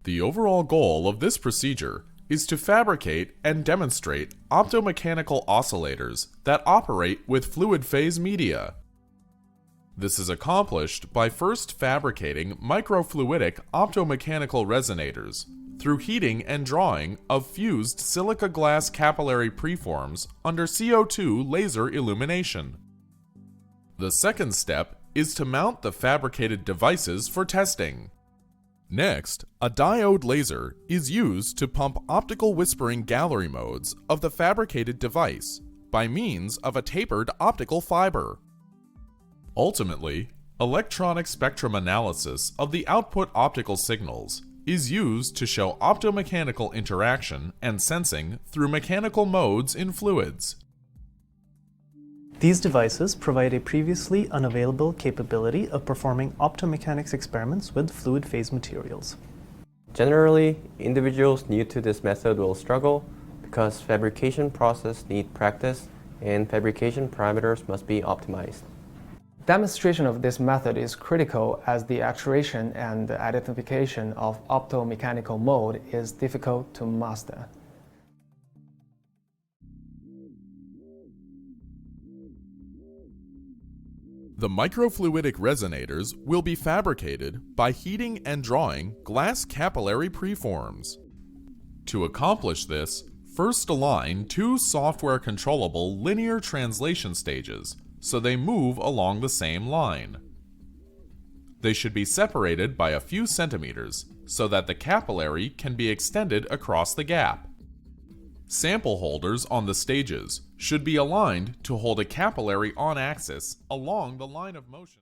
The overall goal of this procedure is to fabricate and demonstrate optomechanical oscillators that operate with fluid phase media. This is accomplished by first fabricating microfluidic optomechanical resonators through heating and drawing of fused silica glass capillary preforms under CO2 laser illumination. The second step is to mount the fabricated devices for testing. Next, a diode laser is used to pump optical whispering gallery modes of the fabricated device by means of a tapered optical fiber. Ultimately, electronic spectrum analysis of the output optical signals is used to show optomechanical interaction and sensing through mechanical modes in fluids. These devices provide a previously unavailable capability of performing optomechanics experiments with fluid phase materials. Generally, individuals new to this method will struggle because fabrication process need practice and fabrication parameters must be optimized. Demonstration of this method is critical as the actuation and identification of optomechanical mode is difficult to master. The microfluidic resonators will be fabricated by heating and drawing glass capillary preforms. To accomplish this, first align two software-controllable linear translation stages so they move along the same line. They should be separated by a few centimeters so that the capillary can be extended across the gap. Sample holders on the stages should be aligned to hold a capillary on axis along the line of motion.